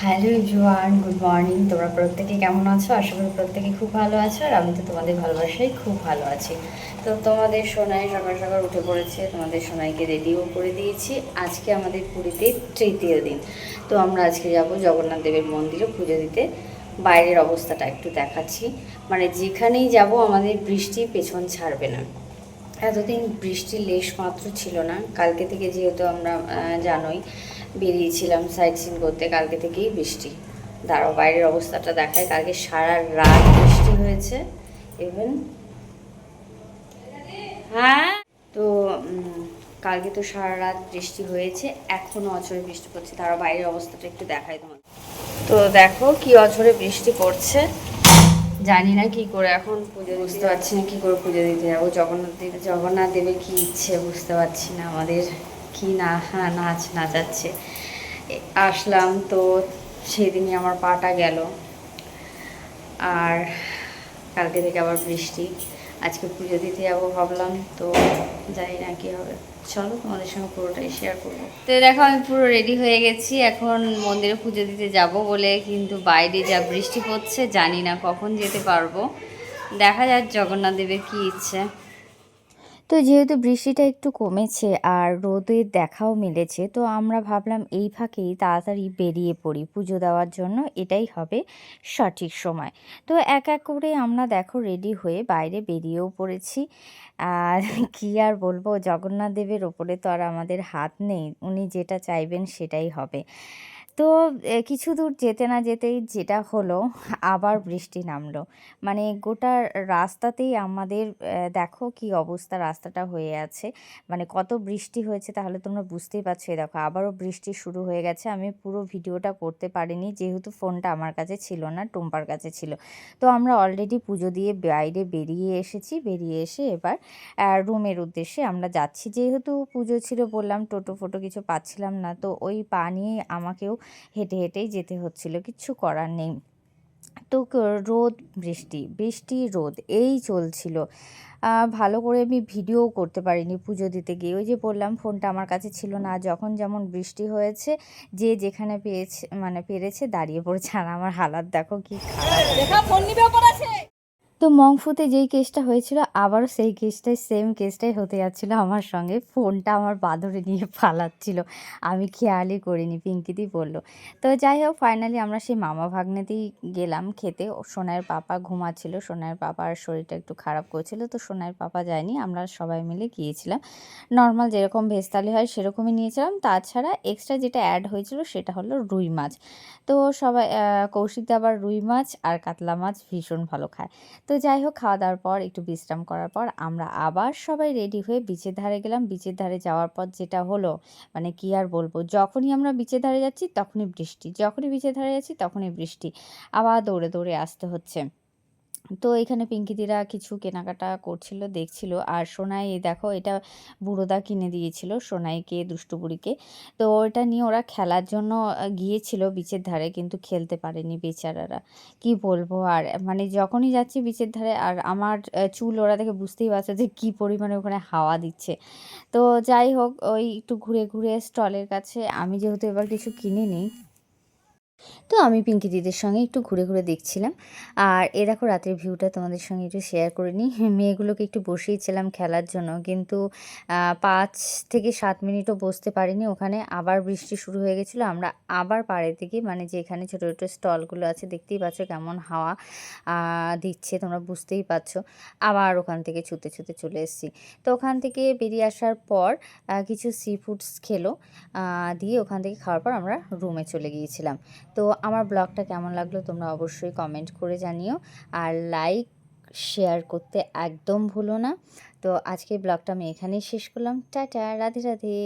Hello everyone, good morning. তোমরা প্রত্যেকে কেমন আছো? আশা করি প্রত্যেকে খুব ভালো আছো, আর আমি তো তোমাদের ভালোবাসায় খুব ভালো আছি। তো তোমাদের সোনাই সকাল সকাল উঠে পড়েছে, তোমাদের সোনাইকে রেডিও করে দিয়েছি। আজকে আমাদের পুরীতে তৃতীয় দিন। তো আমরা আজকে যাব জগন্নাথ দেবের মন্দিরে পুজো দিতে। বাইরের অবস্থাটা একটু দেখাচ্ছি। মানে যেখানেই যাব আমাদের বৃষ্টি পেছন ছাড়বে না। এতদিন বৃষ্টির লেশ মাত্র ছিল না। কালকে থেকে যেহেতু আমরা জানোই বেরিয়েছিলাম সাইট সিন করতে, কালকে থেকেই বৃষ্টি। দাঁড়াও বাইরের অবস্থাটা দেখায়। কালকে সারা রাত বৃষ্টি হয়েছে। ইভেন হ্যাঁ, তো কালকে তো সারা রাত বৃষ্টি হয়েছে, এখনও অঝরে বৃষ্টি পড়ছে। তারা বাইরের অবস্থাটা একটু দেখায় তোমার। তো দেখো কি অঝরে বৃষ্টি পড়ছে। জানি না কি করে এখন পুজো, বুঝতে পারছি না কি করে পুজো দিতে যাবো। জগন্নাথ দেবের কি ইচ্ছে বুঝতে পারছি না। আমাদের কি না নাচ নাচাচ্ছে। আসলাম তো সেদিনই আমার পাটা গেল, আর কালকে থেকে আবার বৃষ্টি। আজকে পুজো দিতে যাবো ভাবলাম, তো জানি না কি হবে। চলো তোমাদের সঙ্গে পুরোটাই শেয়ার করবো। তো দেখো আমি পুরো রেডি হয়ে গেছি, এখন মন্দিরে পুজো দিতে যাব বলে, কিন্তু বাইরে যা বৃষ্টি পড়ছে জানি না কখন যেতে পারবো। দেখা যাক জগন্নাথ দেবের কী ইচ্ছে। তো যেহেতু বৃষ্টিটা একটু কমেছে আর রোদের দেখাও মিলেছে, তো আমরা ভাবলাম এই ফাঁকেই তাড়াতাড়ি বেরিয়ে পড়ি পুজো দেওয়ার জন্য, এটাই হবে সঠিক সময়। তো এক এক করে আমরা দেখো রেডি হয়ে বাইরে বেরিয়েও পড়েছি। আর কি আর বলবো, জগন্নাথ দেবের ওপরে তো আর আমাদের হাত নেই, উনি যেটা চাইবেন সেটাই হবে। তো কিছু দূর যেতে না যেতেই যেটা হলো, আবার বৃষ্টি নামলো। মানে গোটা রাস্তাতেই আমাদের দেখো কি অবস্থা রাস্তাটা হয়ে আছে। মানে কত বৃষ্টি হয়েছে তাহলে তোমরা বুঝতেই পারছো। এই দেখো আবারও বৃষ্টি শুরু হয়ে গেছে। আমি পুরো ভিডিওটা করতে পারিনি যেহেতু ফোনটা আমার কাছে ছিল না, টুম্পার কাছে ছিল। তো আমরা অলরেডি পুজো দিয়ে বাইরে বেরিয়ে এসেছি। বেরিয়ে এসে এবার রুমের উদ্দেশ্যে আমরা যাচ্ছি। যেহেতু পুজো ছিল বললাম, টোটো ফোটো কিছু পাচ্ছিলাম না, তো ওই পা নিয়ে আমাকেও হেঁটে হেঁটেই যেতে হচ্ছিল, কিচ্ছু করার নেই। তো রোদ বৃষ্টি বৃষ্টি রোদ এই চলছিল। ভালো করে আমি ভিডিও করতে পারিনি পুজো দিতে গিয়ে। ওই যে বললাম ফোনটা আমার কাছে ছিল না। যখন যেমন বৃষ্টি হয়েছে, যে যেখানে পেয়েছে মানে পেরেছে দাঁড়িয়ে পড়েছে, আর আমার হালাত দেখো কি খারাপ। তো মংফুতে যেই কেসটা হয়েছিল আবারও সেই কেসটাই, সেম কেসটাই হতে যাচ্ছিলো আমার সঙ্গে। ফোনটা আমার বাঁদরে নিয়ে পালাচ্ছিল, আমি খেয়ালই করিনি, পিঙ্কিদি বলল। তো যাই হোক ফাইনালি আমরা সেই মামা ভাগ্নেতেই গেলাম খেতে। সোনাইয়ের পাপা ঘুমাচ্ছিল, সোনাইয়ের পাপার শরীরটা একটু খারাপ করছিল, তো সোনাইয়ের পাপা যায়নি, আমরা সবাই মিলে গিয়েছিলাম। নর্মাল যেরকম ভেজ থালি হয় সেরকমই নিয়েছিলাম, তাছাড়া এক্সট্রা যেটা অ্যাড হয়েছিল সেটা হলো রুই মাছ। তো সবাই কৌশিকদা আবার রুই মাছ আর কাতলা মাছ ভীষণ ভালো খায়। তো যাই হোক খাওয়া দাওয়ার পর একটু বিশ্রাম করার পর আমরা আবার সবাই রেডি হয়ে বিচের ধারে গেলাম। বিচের ধারে যাওয়ার পর যেটা হলো, মানে কি আর বলবো, যখনই আমরা বিচের ধারে যাচ্ছি তখনই বৃষ্টি, যখনই বিচের ধারে যাচ্ছি তখনই বৃষ্টি। আবার দৌড়ে দৌড়ে আসতে হচ্ছে। তো এখানে পিঙ্কিদিরা কিছু কেনাকাটা করছিল, দেখছিল। আর সোনাই এই দেখো এটা বুড়োদা কিনে দিয়েছিল সোনাইকে, দুষ্টু বুড়িকে। তো ওটা নিয়ে ওরা খেলার জন্য গিয়েছিল বিচের ধারে, কিন্তু খেলতে পারেনি বেচারারা। কি বলবো আর, মানে যখনই যাচ্ছি বিচের ধারে, আর আমার চুল ওরা দেখে বুঝতেই পারছে যে কী পরিমাণে ওখানে হাওয়া দিচ্ছে। তো যাই হোক ওই একটু ঘুরে ঘুরে স্টলের কাছে, আমি যেহেতু এবার কিছু কিনিনি, তো আমি পিঙ্কি দিদির সঙ্গে একটু ঘুরে ঘুরে দেখছিলাম। আর এ দেখো রাতের ভিউটা তোমাদের সঙ্গে একটু শেয়ার করে নিই। মেয়েগুলোকে একটু বসিয়েছিলাম খেলার জন্য, কিন্তু 5 থেকে 7 মিনিটও বসতে পারিনি ওখানে। আবার বৃষ্টি শুরু হয়ে গেছিলো। আমরা আবার পাড়েতে গিয়ে, মানে যেখানে ছোটো ছোটো স্টলগুলো আছে দেখতেই পাচ্ছ কেমন হাওয়া দিচ্ছে, তোমরা বুঝতেই পারছো। আবার ওখান থেকে ছুতে ছুতে চলে এসেছি। তো ওখান থেকে বেরিয়ে আসার পর কিছু সি ফুডস খেলো, দিয়ে ওখান থেকে খাওয়ার পর আমরা রুমে চলে গিয়েছিলাম। তো আমার ব্লগটা কেমন লাগলো তোমরা অবশ্যই কমেন্ট করে জানিও, আর লাইক শেয়ার করতে একদম ভুলো না। তো আজকের ব্লগটা আমি এখানেই শেষ করলাম। টাটা, রাধে রাধে।